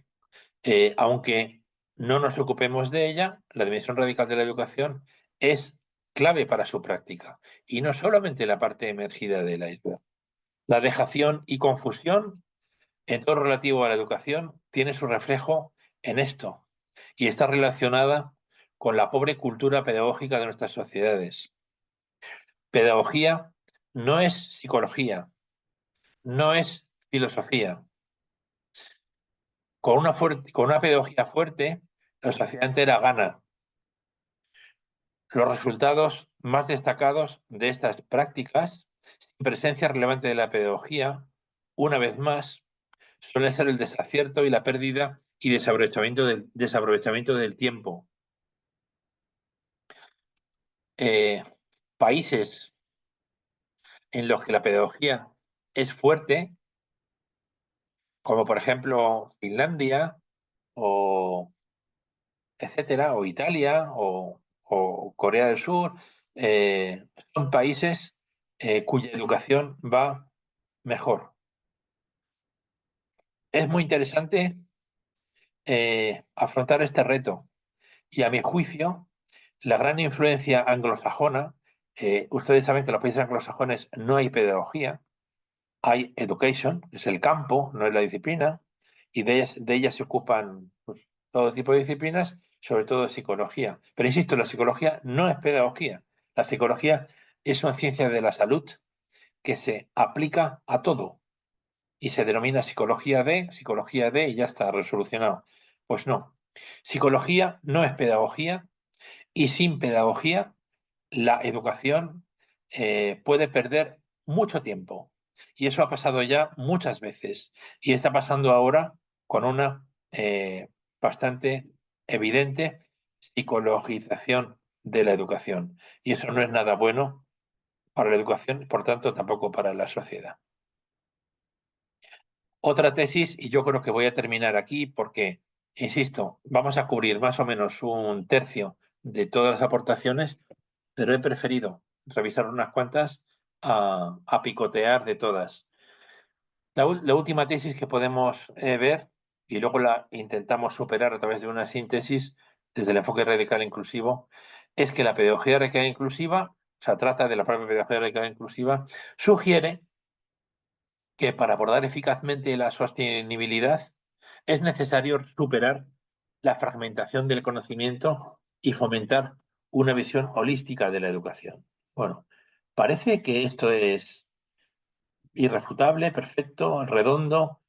aunque no nos ocupemos de ella, la dimensión radical de la educación es clave para su práctica, y no solamente la parte emergida de la iceberg. La dejación y confusión en todo lo relativo a la educación tiene su reflejo en esto, y está relacionada con la pobre cultura pedagógica de nuestras sociedades. Pedagogía no es psicología, no es filosofía. Con una pedagogía fuerte, la sociedad entera gana. Los resultados más destacados de estas prácticas, sin presencia relevante de la pedagogía, una vez más, suele ser el desacierto y la pérdida y desaprovechamiento del tiempo. Eh, Países en los que la pedagogía es fuerte, como por ejemplo Finlandia o etcétera, o Italia o Corea del Sur, son países cuya educación va mejor. Es muy interesante afrontar este reto y, a mi juicio, la gran influencia anglosajona, ustedes saben que en los países anglosajones no hay pedagogía, hay education, es el campo, no es la disciplina, y de ellas se ocupan pues, todo tipo de disciplinas, sobre todo psicología. Pero insisto, la psicología no es pedagogía. La psicología es una ciencia de la salud que se aplica a todo y se denomina psicología de, y ya está resolucionado. Pues no. Psicología no es pedagogía, y sin pedagogía la educación puede perder mucho tiempo. Y eso ha pasado ya muchas veces. Y está pasando ahora con una bastante evidente psicologización de la educación. Y eso no es nada bueno para la educación, por tanto, tampoco para la sociedad. Otra tesis, y yo creo que voy a terminar aquí porque, insisto, vamos a cubrir más o menos un tercio de todas las aportaciones, pero he preferido revisar unas cuantas a picotear de todas. La última tesis que podemos ver, y luego la intentamos superar a través de una síntesis desde el enfoque radical inclusivo, es que la pedagogía radical inclusiva, o sea, trata de la propia pedagogía radical inclusiva, sugiere que para abordar eficazmente la sostenibilidad es necesario superar la fragmentación del conocimiento y fomentar una visión holística de la educación. Bueno, Parece que esto es irrefutable, perfecto, redondo,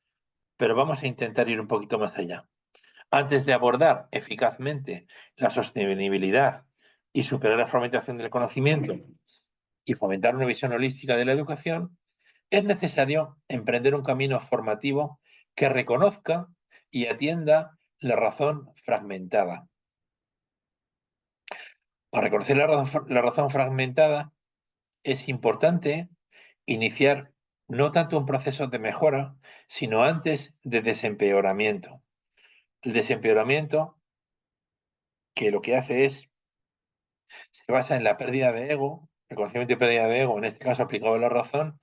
pero vamos a intentar ir un poquito más allá. Antes de abordar eficazmente la sostenibilidad y superar la fragmentación del conocimiento y fomentar una visión holística de la educación, es necesario emprender un camino formativo que reconozca y atienda la razón fragmentada. Para reconocer la razón fragmentada es importante iniciar no tanto un proceso de mejora, sino antes de desempeoramiento. El desempeoramiento, que lo que hace es, se basa en la pérdida de ego, reconocimiento y pérdida de ego, en este caso aplicado a la razón,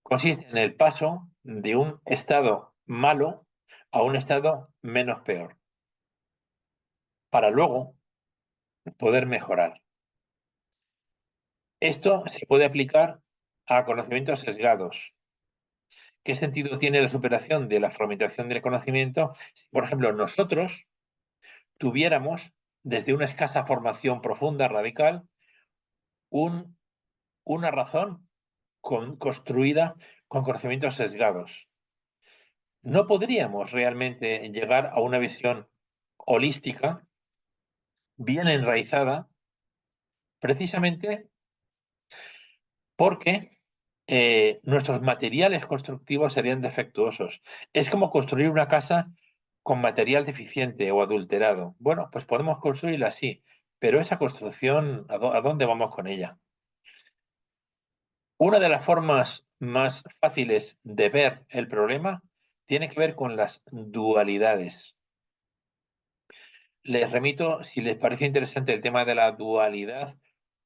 consiste en el paso de un estado malo a un estado menos peor, para luego poder mejorar. Esto se puede aplicar a conocimientos sesgados. ¿Qué sentido tiene la superación de la fragmentación del conocimiento si, por ejemplo, nosotros tuviéramos, desde una escasa formación profunda, radical, un, una razón construida con conocimientos sesgados? No podríamos realmente llegar a una visión holística, bien enraizada, precisamente porque nuestros materiales constructivos serían defectuosos. Es como construir una casa con material deficiente o adulterado. Bueno, pues podemos construirla así, pero esa construcción, ¿a dónde vamos con ella? Una de las formas más fáciles de ver el problema tiene que ver con las dualidades. Les remito, si les parece interesante el tema de la dualidad,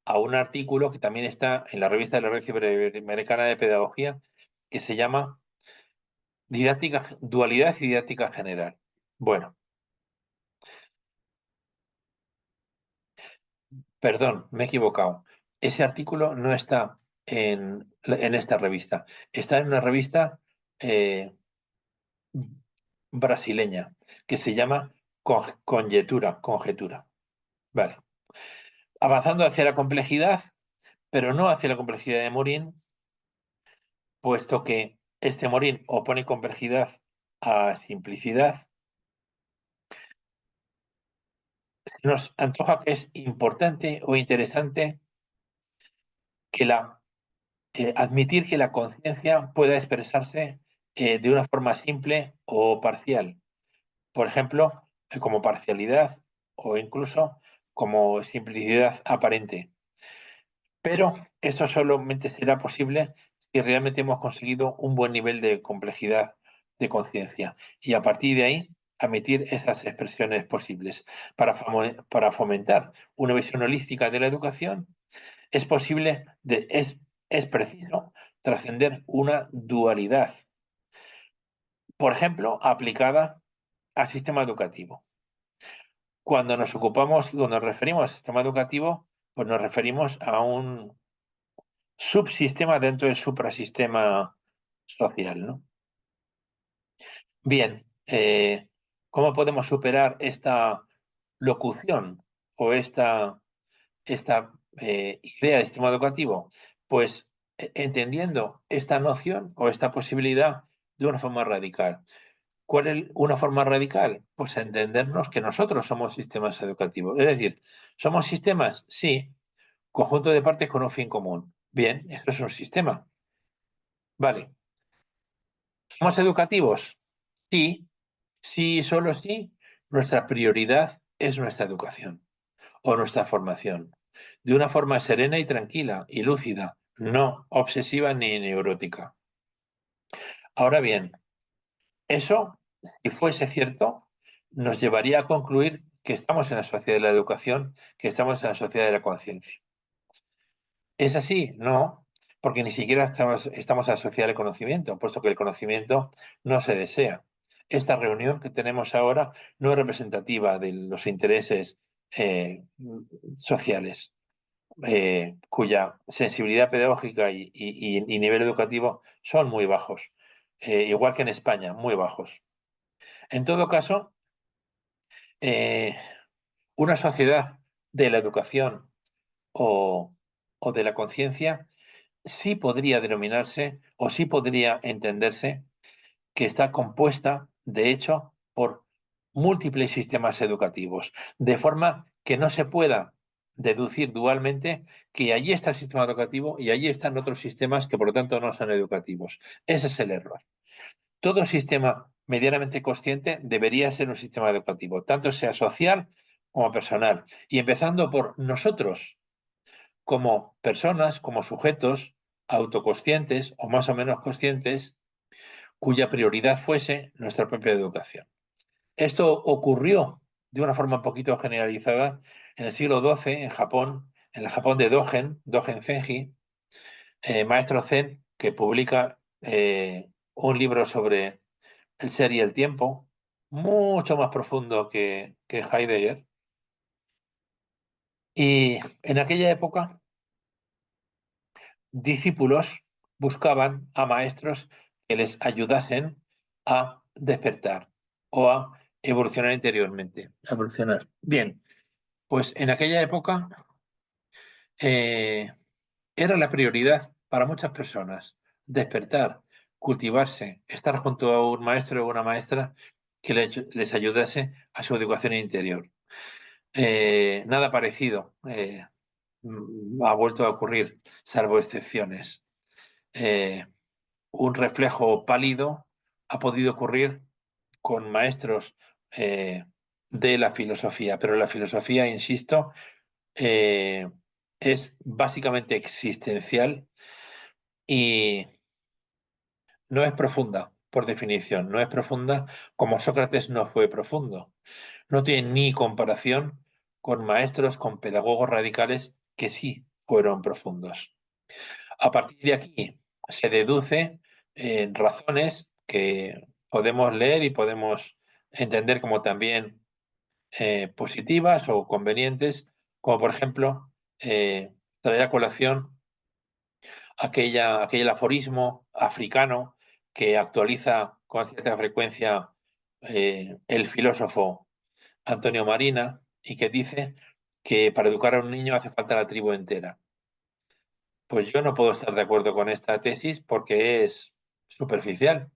a un artículo que también está en la revista de la Red Iberoamericana de Pedagogía, que se llama Dualidad y Didáctica General. Bueno, perdón, me he equivocado. Ese artículo no está en esta revista. Está en una revista eh, brasileña que se llama Conjetura. Vale. Avanzando hacia la complejidad, pero no hacia la complejidad de Morin, puesto que este Morin opone complejidad a simplicidad, nos antoja que es importante o interesante que admitir que la conciencia pueda expresarse de una forma simple o parcial. Por ejemplo, como parcialidad o incluso como simplicidad aparente. Pero esto solamente será posible si realmente hemos conseguido un buen nivel de complejidad de conciencia y a partir de ahí admitir esas expresiones posibles. Para fomentar una visión holística de la educación, es posible, es preciso trascender una dualidad, por ejemplo, aplicada al sistema educativo. Cuando nos referimos al sistema educativo, pues nos referimos a un subsistema dentro del suprasistema social, ¿no? Bien, ¿cómo podemos superar esta locución o esta idea de sistema educativo? Pues entendiendo esta noción o esta posibilidad de una forma radical. ¿Cuál es una forma radical? Pues entendernos que nosotros somos sistemas educativos. Es decir, ¿somos sistemas? Sí, conjunto de partes con un fin común. Bien, esto es un sistema. Vale. ¿Somos educativos? Sí, sí, solo sí. Nuestra prioridad es nuestra educación o nuestra formación. De una forma serena y tranquila y lúcida, no obsesiva ni neurótica. Ahora bien, eso, si fuese cierto, nos llevaría a concluir que estamos en la sociedad de la educación, que estamos en la sociedad de la conciencia. ¿Es así? No, porque ni siquiera estamos asociados al conocimiento, puesto que el conocimiento no se desea. Esta reunión que tenemos ahora no es representativa de los intereses eh, sociales, cuya sensibilidad pedagógica y nivel educativo son muy bajos, igual que en España, muy bajos. En todo caso, eh, una sociedad de la educación o o de la conciencia, sí podría denominarse o sí podría entenderse que está compuesta, de hecho, por múltiples sistemas educativos, de forma que no se pueda deducir dualmente que allí está el sistema educativo y allí están otros sistemas que por lo tanto no son educativos. Ese es el error. Todo sistema medianamente consciente debería ser un sistema educativo, tanto sea social como personal, y empezando por nosotros como personas, como sujetos autoconscientes o más o menos conscientes, cuya prioridad fuese nuestra propia educación. Esto ocurrió de una forma un poquito generalizada en el siglo XII en Japón, en el Japón de Dogen Zenji, maestro Zen, que publica un libro sobre el ser y el tiempo, mucho más profundo que Heidegger. Y en aquella época, discípulos buscaban a maestros que les ayudasen a despertar o a evolucionar interiormente. A evolucionar. Bien, pues en aquella época eh, era la prioridad para muchas personas despertar, cultivarse, estar junto a un maestro o una maestra que les ayudase a su educación interior. Nada parecido ha vuelto a ocurrir, salvo excepciones. Eh, un reflejo pálido ha podido ocurrir con maestros de la filosofía, pero la filosofía, insisto, eh, es básicamente existencial y no es profunda, por definición, no es profunda como Sócrates no fue profundo. No tiene ni comparación con maestros, con pedagogos radicales que sí fueron profundos. A partir de aquí se deduce razones que podemos leer y podemos entender como también positivas o convenientes, como por ejemplo traer a colación aquel aforismo africano que actualiza con cierta frecuencia el filósofo Antonio Marina y que dice que para educar a un niño hace falta la tribu entera. Pues yo no puedo estar de acuerdo con esta tesis porque es superficial.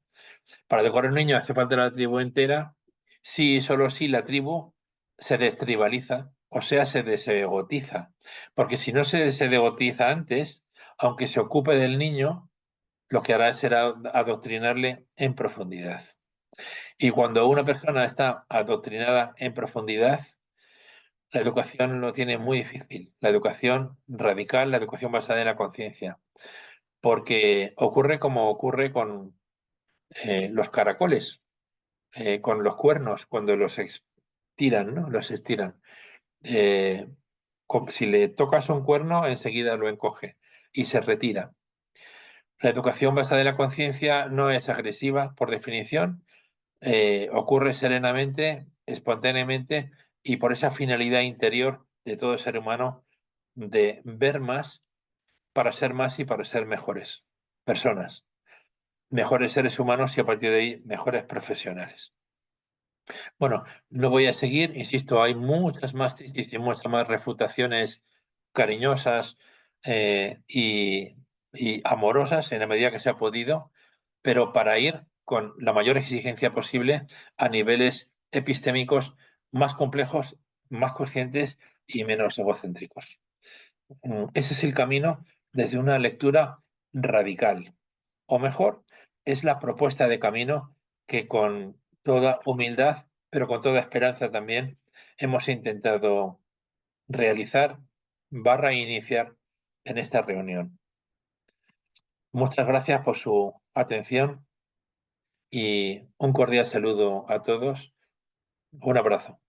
Para educar a un niño hace falta la tribu entera si y solo si la tribu se destribaliza, o sea, se desegotiza. Porque si no se desegotiza antes, aunque se ocupe del niño, lo que hará será adoctrinarle en profundidad. Y cuando una persona está adoctrinada en profundidad, la educación lo tiene muy difícil. La educación radical, la educación basada en la conciencia. Porque ocurre como ocurre con los caracoles, con los cuernos, cuando los estiran, ¿no? Los estiran. Eh, si le tocas un cuerno, enseguida lo encoge y se retira. La educación basada en la conciencia no es agresiva por definición, ocurre serenamente, espontáneamente y por esa finalidad interior de todo ser humano de ver más para ser más y para ser mejores personas, mejores seres humanos y a partir de ahí mejores profesionales. Bueno, no voy a seguir, insisto, hay muchas más tesis y muchas más refutaciones cariñosas y amorosas en la medida que se ha podido, pero para ir con la mayor exigencia posible a niveles epistémicos más complejos, más conscientes y menos egocéntricos. Ese es el camino desde una lectura radical, o mejor, es la propuesta de camino que con toda humildad, pero con toda esperanza también, hemos intentado realizar barra iniciar en esta reunión. Muchas gracias por su atención y un cordial saludo a todos. Un abrazo.